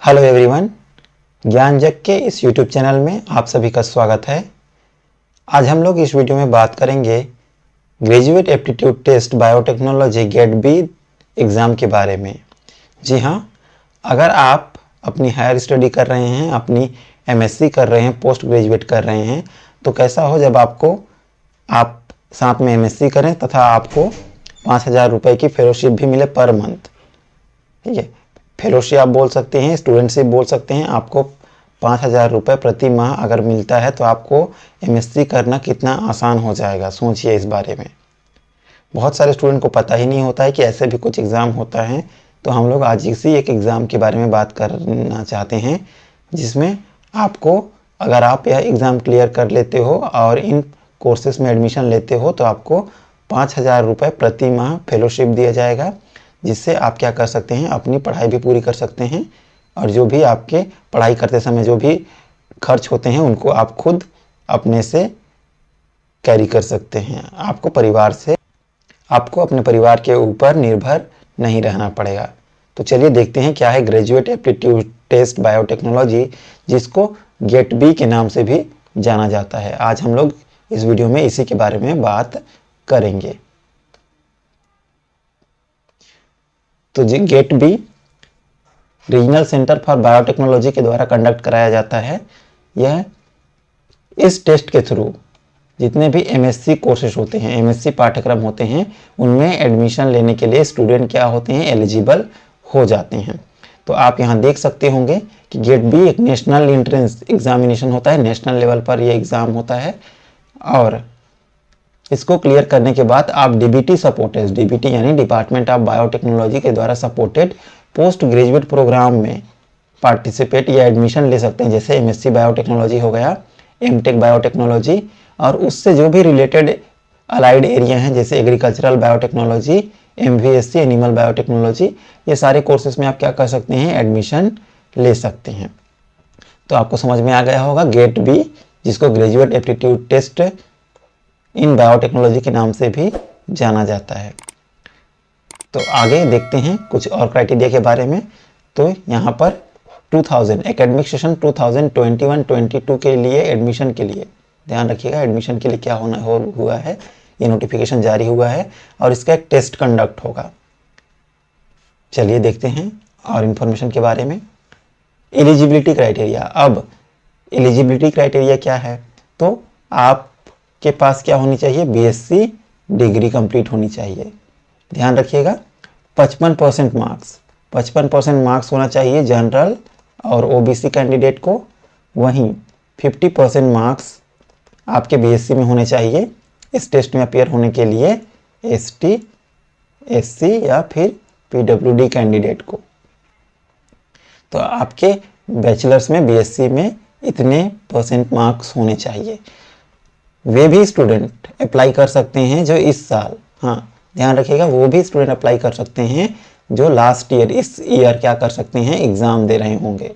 Hello everyone, ज्ञान जग के इस यूट्यूब चैनल में आप सभी का स्वागत है। आज हम लोग इस वीडियो में बात करेंगे graduate aptitude test biotechnology GAT B exam के बारे में। जी हाँ, अगर आप अपनी हायर स्टडी कर रहे हैं, अपनी एमएससी कर रहे हैं, पोस्ट ग्रेजुएट कर रहे हैं, तो कैसा हो जब आप साथ में एमएससी करें तथा आपको 5,000 रुपये की फेलोशिप भी मिले पर मंथ। ठीक है, फेलोशिप आप बोल सकते हैं, स्टूडेंटशिप बोल सकते हैं। आपको 5,000 रुपये प्रति माह अगर मिलता है तो आपको एमएससी करना कितना आसान हो जाएगा, सोचिए इस बारे में। बहुत सारे स्टूडेंट को पता ही नहीं होता है कि ऐसे भी कुछ एग्ज़ाम होता है। तो हम लोग आज इसी एक एग्ज़ाम के बारे में बात करना चाहते हैं, जिसमें आपको, अगर आप यह एग्ज़ाम क्लियर कर लेते हो और इन कोर्सेज में एडमिशन लेते हो तो आपको 5,000 रुपये प्रति माह फेलोशिप दिया जाएगा, जिससे आप क्या कर सकते हैं, अपनी पढ़ाई भी पूरी कर सकते हैं और जो भी आपके पढ़ाई करते समय जो भी खर्च होते हैं उनको आप खुद अपने से कैरी कर सकते हैं। आपको अपने परिवार के ऊपर निर्भर नहीं रहना पड़ेगा। तो चलिए देखते हैं क्या है ग्रेजुएट एप्टीट्यूड टेस्ट बायोटेक्नोलॉजी, जिसको गेट बी के नाम से भी जाना जाता है। आज हम लोग इस वीडियो में इसी के बारे में बात करेंगे। तो जी GAT B regional centre for biotechnology के द्वारा कंडक्ट कराया जाता है। यह इस टेस्ट के थ्रू जितने भी एमएससी कोर्सेज होते हैं, एमएससी पाठ्यक्रम होते हैं, उनमें एडमिशन लेने के लिए स्टूडेंट क्या होते हैं, एलिजिबल हो जाते हैं। तो आप यहाँ देख सकते होंगे कि गेट बी एक नेशनल एंट्रेंस एग्जामिनेशन होता है, नेशनल लेवल पर यह एग्ज़ाम होता है और इसको क्लियर करने के बाद आप डीबीटी सपोर्टेड, डीबीटी यानी डिपार्टमेंट ऑफ बायोटेक्नोलॉजी के द्वारा सपोर्टेड पोस्ट ग्रेजुएट प्रोग्राम में पार्टिसिपेट या एडमिशन ले सकते हैं। जैसे एमएससी बायोटेक्नोलॉजी हो गया, एमटेक बायोटेक्नोलॉजी और उससे जो भी रिलेटेड अलाइड एरिया हैं जैसे agricultural biotechnology, MVSc animal biotechnology, ये सारे कोर्सेज में आप क्या कर सकते हैं, एडमिशन ले सकते हैं। तो आपको समझ में आ गया होगा गेट बी, जिसको graduate aptitude test in biotechnology के नाम से भी जाना जाता है। तो आगे देखते हैं कुछ और क्राइटेरिया के बारे में। तो यहाँ पर 2000 एकेडमिक सेशन 2021-22 के लिए एडमिशन के लिए ध्यान रखिएगा, एडमिशन के लिए क्या हुआ है, ये नोटिफिकेशन जारी हुआ है और इसका एक टेस्ट कंडक्ट होगा। चलिए देखते हैं और इन्फॉर्मेशन के बारे में। Eligibility criteria. अब एलिजिबिलिटी क्राइटेरिया क्या है, तो आपके पास क्या होनी चाहिए, बीएससी डिग्री कंप्लीट होनी चाहिए। ध्यान रखिएगा 55% मार्क्स, 55% मार्क्स होना चाहिए जनरल और ओबीसी कैंडिडेट को। वहीं 50% मार्क्स आपके बीएससी में होने चाहिए इस टेस्ट में अपीयर होने के लिए एसटी, एससी या फिर पीडब्ल्यूडी कैंडिडेट को। तो आपके बैचलर्स में, बीएससी में इतने % मार्क्स होने चाहिए। वे भी स्टूडेंट अप्लाई कर सकते हैं जो इस साल, हाँ ध्यान रखिएगा, वो भी स्टूडेंट अप्लाई कर सकते हैं जो लास्ट ईयर, इस ईयर क्या कर सकते हैं, एग्ज़ाम दे रहे होंगे।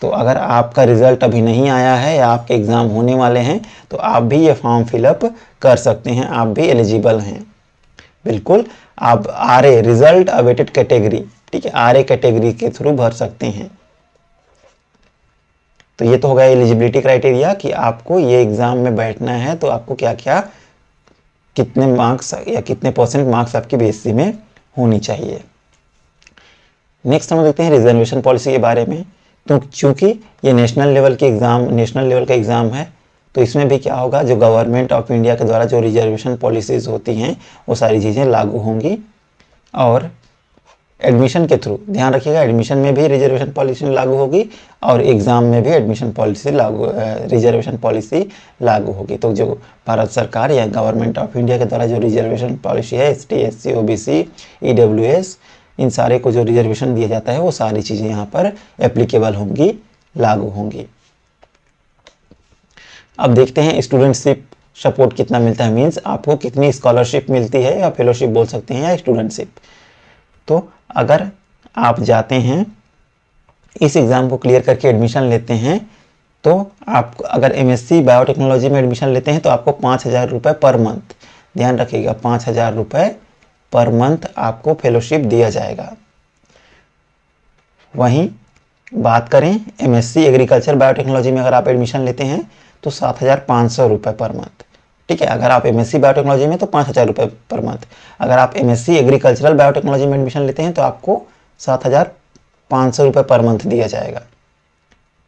तो अगर आपका रिज़ल्ट अभी नहीं आया है या आपके एग्ज़ाम होने वाले हैं तो आप भी ये फॉर्म फिलअप कर सकते हैं, आप भी एलिजिबल हैं। बिल्कुल, आप आरए रिजल्ट अवेटेड कैटेगरी, ठीक है, आरए कैटेगरी के थ्रू भर सकते हैं। तो ये तो हो गया एलिजिबिलिटी क्राइटेरिया कि आपको ये एग्ज़ाम में बैठना है तो आपको क्या क्या, कितने मार्क्स या कितने % मार्क्स आपकी बीएससी में होनी चाहिए। नेक्स्ट हम देखते हैं रिजर्वेशन पॉलिसी के बारे में। तो चूंकि ये नेशनल लेवल का एग्ज़ाम है तो इसमें भी क्या होगा, जो गवर्नमेंट ऑफ इंडिया के द्वारा जो रिजर्वेशन पॉलिसीज़ होती हैं वो सारी चीज़ें लागू होंगी। और एडमिशन के थ्रू ध्यान रखिएगा, एडमिशन में भी रिजर्वेशन पॉलिसी लागू होगी और एग्ज़ाम में भी रिजर्वेशन पॉलिसी लागू होगी। तो जो भारत सरकार या गवर्नमेंट ऑफ इंडिया के द्वारा जो रिजर्वेशन पॉलिसी है, एसटी, एससी, ओबीसी, ईडब्ल्यूएस, इन सारे को जो रिजर्वेशन दिया जाता है वो सारी चीज़ें यहाँ पर एप्लीकेबल होंगी, लागू होंगी। अब देखते हैं स्टूडेंटशिप सपोर्ट कितना मिलता है, मीन्स आपको कितनी स्कॉलरशिप मिलती है या फेलोशिप बोल सकते हैं या स्टूडेंटशिप। तो अगर आप जाते हैं इस एग्ज़ाम को क्लियर करके एडमिशन लेते हैं तो आप अगर एमएससी बायोटेक्नोलॉजी में एडमिशन लेते हैं तो आपको 5,000 रुपये पर मंथ, ध्यान रखिएगा 5,000 रुपये पर मंथ आपको फेलोशिप दिया जाएगा। वहीं बात करें एमएससी एग्रीकल्चर बायोटेक्नोलॉजी में अगर आप एडमिशन लेते हैं तो 7,500 रुपये पर मंथ। ठीक है, अगर आप एमएससी बायोटेक्नोलॉजी में तो 5,000 रुपये पर मंथ। अगर आप एमएससी एग्रीकल्चरल बायोटेक्नोलॉजी में एडमिशन लेते हैं तो आपको 7,500 रुपये पर मंथ दिया जाएगा।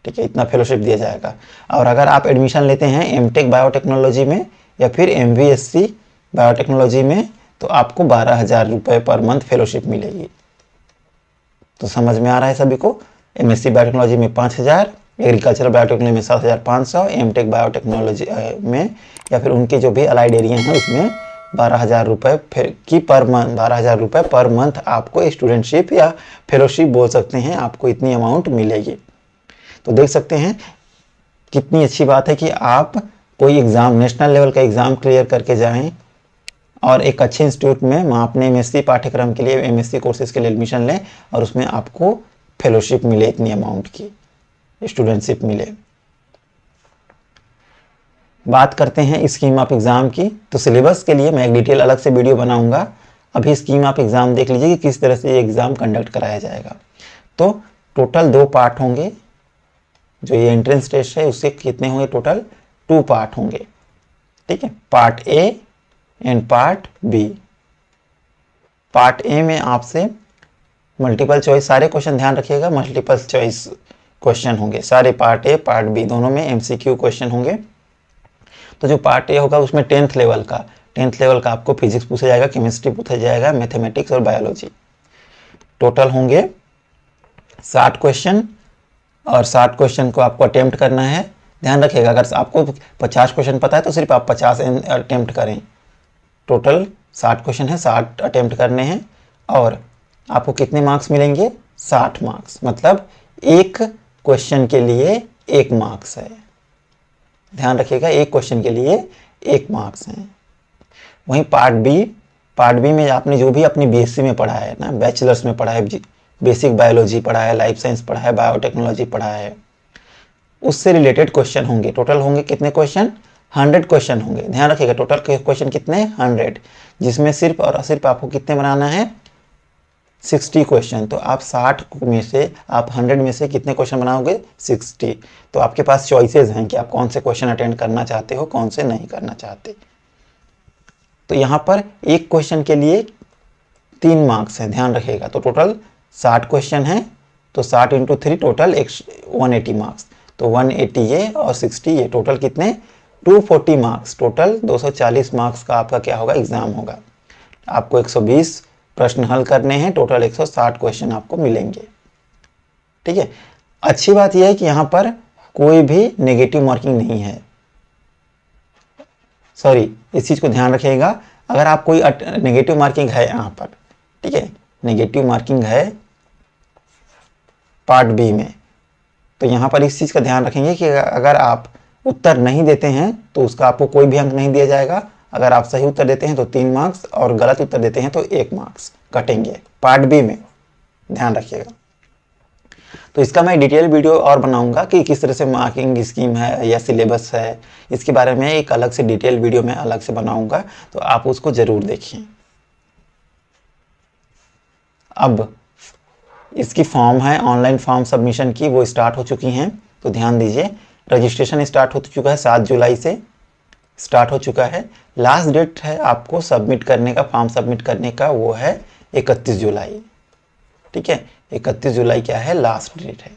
ठीक है, इतना फेलोशिप दिया जाएगा। और अगर आप एडमिशन लेते हैं एमटेक बायोटेक्नोलॉजी में या फिर एमवीएससी बायोटेक्नोलॉजी में तो आपको 12,000 रुपये पर मंथ फेलोशिप मिलेगी। तो समझ में आ रहा है सभी को, एमएससी बायोटेक्नोलॉजी में 5,000, एग्रीकल्चरल बायोटेक्नोलॉजी में 7,500, एमटेक बायोटेक्नोलॉजी में या फिर उनके जो भी अलाइड एरिया हैं उसमें 12,000 रुपये की पर मंथ, 12,000 रुपये पर मंथ आपको स्टूडेंटशिप या फेलोशिप बोल सकते हैं, आपको इतनी अमाउंट मिलेगी। तो देख सकते हैं कितनी अच्छी बात है कि आप कोई एग्ज़ाम, नेशनल लेवल का एग्ज़ाम क्लियर करके जाएं और एक अच्छे इंस्टीट्यूट में वहाँ अपने एमएससी पाठ्यक्रम के लिए, एमएससी कोर्सेज के लिए एडमिशन लें और उसमें आपको फेलोशिप मिले, इतनी अमाउंट की स्टूडेंटशिप मिले। बात करते हैं स्कीम ऑफ एग्ज़ाम की। तो सिलेबस के लिए मैं एक डिटेल अलग से वीडियो बनाऊंगा। अभी स्कीम ऑफ एग्ज़ाम देख लीजिए कि किस तरह से ये एग्ज़ाम कंडक्ट कराया जाएगा। तो टोटल 2 पार्ट होंगे। जो ये एंट्रेंस टेस्ट है उसके कितने होंगे? टोटल 2 पार्ट होंगे। ठीक है, part A and part B. Part A में आपसे मल्टीपल चॉइस, सारे क्वेश्चन ध्यान रखिएगा, मल्टीपल चॉइस क्वेश्चन होंगे सारे। पार्ट ए पार्ट बी दोनों में एमसीक्यू क्वेश्चन होंगे। तो जो पार्ट ए होगा उसमें 10th लेवल का आपको फिजिक्स पूछा जाएगा, केमिस्ट्री पूछा जाएगा, मैथमेटिक्स और बायोलॉजी। टोटल होंगे 60 क्वेश्चन और 60 क्वेश्चन को आपको अटेम्प्ट करना है। ध्यान रखिएगा, अगर आपको 50 क्वेश्चन पता है तो सिर्फ आप 50 अटेम्प्ट करें। टोटल 60 क्वेश्चन है, 60 अटेम्प्ट करने हैं और आपको कितने मार्क्स मिलेंगे? 60 मार्क्स। मतलब एक क्वेश्चन के लिए 1 मार्क्स है। ध्यान रखिएगा, एक क्वेश्चन के लिए 1 मार्क्स है। वहीं पार्ट बी में आपने जो भी अपनी बीएससी में पढ़ा है ना, बैचलर्स में पढ़ा है, बेसिक बायोलॉजी पढ़ा है, लाइफ साइंस पढ़ा है, बायोटेक्नोलॉजी पढ़ा है, उससे रिलेटेड क्वेश्चन होंगे। टोटल होंगे कितने क्वेश्चन? 100 क्वेश्चन होंगे। ध्यान रखिएगा, टोटल क्वेश्चन कितने? 100, जिसमें सिर्फ और सिर्फ आपको कितने बनाना है? 60 क्वेश्चन। तो आप 60 में से, आप 100 में से कितने क्वेश्चन बनाओगे? 60। तो आपके पास चॉइसेस हैं कि आप कौन से क्वेश्चन अटेंड करना चाहते हो, कौन से नहीं करना चाहते। तो यहाँ पर एक क्वेश्चन के लिए 3 मार्क्स हैं, ध्यान रखिएगा। तो टोटल 60 क्वेश्चन हैं, तो 60 × 3 टोटल 180 मार्क्स। तो 180 ये और 60 ये, टोटल कितने? 240 मार्क्स। टोटल 240 मार्क्स का आपका क्या होगा? एग्जाम होगा। आपको 120 प्रश्न हल करने हैं, टोटल 160 क्वेश्चन आपको मिलेंगे। ठीक है, अच्छी बात यह है कि यहाँ पर कोई भी नेगेटिव मार्किंग नहीं है। सॉरी, इस चीज़ को ध्यान रखिएगा, अगर आप कोई नेगेटिव मार्किंग है यहाँ पर, ठीक है, नेगेटिव मार्किंग है पार्ट बी में, तो यहाँ पर इस चीज़ का ध्यान रखेंगे कि अगर आप उत्तर नहीं देते हैं तो उसका आपको कोई भी अंक नहीं दिया जाएगा। अगर आप सही उत्तर देते हैं तो 3 मार्क्स और गलत उत्तर देते हैं तो 1 मार्क्स कटेंगे पार्ट बी में, ध्यान रखिएगा। तो इसका मैं डिटेल वीडियो और बनाऊंगा कि किस तरह से मार्किंग स्कीम है या सिलेबस है, इसके बारे में एक अलग से डिटेल वीडियो मैं अलग से बनाऊंगा, तो आप उसको ज़रूर देखिए। अब इसकी फॉर्म है, ऑनलाइन फॉर्म सबमिशन की, वो स्टार्ट हो चुकी हैं। तो ध्यान दीजिए, रजिस्ट्रेशन स्टार्ट हो चुका है, 7 जुलाई से स्टार्ट हो चुका है। लास्ट डेट है आपको सबमिट करने का, फॉर्म सबमिट करने का, वो है 31 जुलाई। ठीक है, 31 जुलाई क्या है? लास्ट डेट है।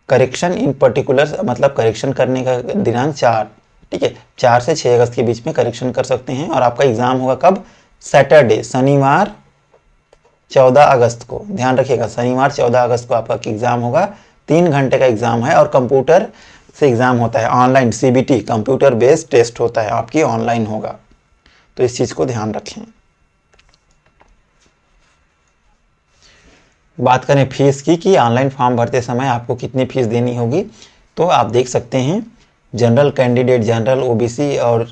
करेक्शन इन पर्टिकुलर, मतलब करेक्शन करने का दिनांक 4, ठीक है, 4 से 6 अगस्त के बीच में करेक्शन कर सकते हैं। और आपका एग्ज़ाम होगा कब? सैटरडे, शनिवार 14 अगस्त को। ध्यान रखिएगा, शनिवार 14 अगस्त को आपका एग्ज़ाम होगा। 3 घंटे का एग्ज़ाम है और कंप्यूटर से एग्ज़ाम होता है, online CBT computer based test होता है, आपकी ऑनलाइन होगा। तो इस चीज़ को ध्यान रखें। बात करें फीस की कि ऑनलाइन फॉर्म भरते समय आपको कितनी फीस देनी होगी, तो आप देख सकते हैं जनरल कैंडिडेट, जनरल OBC और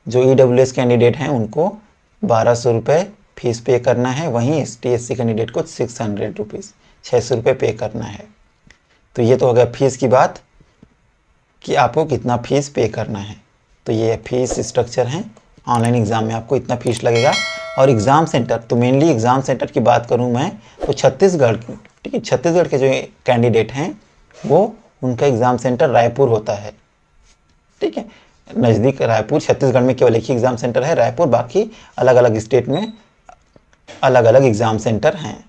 जो EWS कैंडिडेट हैं उनको 1200 रुपये फीस पे करना है। वहीं ST SC कैंडिडेट को 600 रुपीज़, 600 रुपये पे करना है। तो ये तो हो गया फीस की बात कि आपको कितना फीस पे करना है। तो ये फीस स्ट्रक्चर है, ऑनलाइन एग्ज़ाम में आपको इतना फीस लगेगा। और एग्ज़ाम सेंटर, तो मेनली एग्ज़ाम सेंटर की बात करूं मैं तो छत्तीसगढ़ ठीक है। छत्तीसगढ़ के जो कैंडिडेट हैं वो उनका एग्ज़ाम सेंटर रायपुर होता है, ठीक है। नज़दीक रायपुर, छत्तीसगढ़ में केवल एक ही एग्ज़ाम सेंटर है रायपुर, बाकी अलग अलग स्टेट में अलग अलग एग्ज़ाम सेंटर हैं।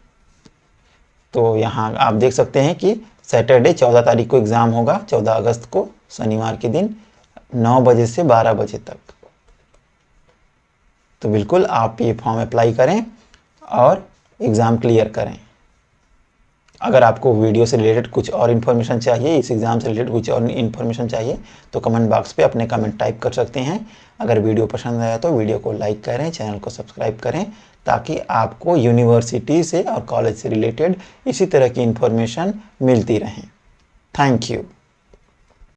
तो यहाँ आप देख सकते हैं कि सैटरडे 14 तारीख को एग्ज़ाम होगा, 14 अगस्त को शनिवार के दिन 9 बजे से 12 बजे तक। तो बिल्कुल आप ये फॉर्म अप्लाई करें और एग्ज़ाम क्लियर करें। अगर आपको वीडियो से रिलेटेड कुछ और इन्फॉर्मेशन चाहिए, इस एग्ज़ाम से रिलेटेड कुछ और इन्फॉर्मेशन चाहिए, तो कमेंट बॉक्स पे अपने कमेंट टाइप कर सकते हैं। अगर वीडियो पसंद आया तो वीडियो को लाइक करें, चैनल को सब्सक्राइब करें, ताकि आपको यूनिवर्सिटी से और कॉलेज से रिलेटेड इसी तरह की इन्फॉर्मेशन मिलती रहें। Thank you.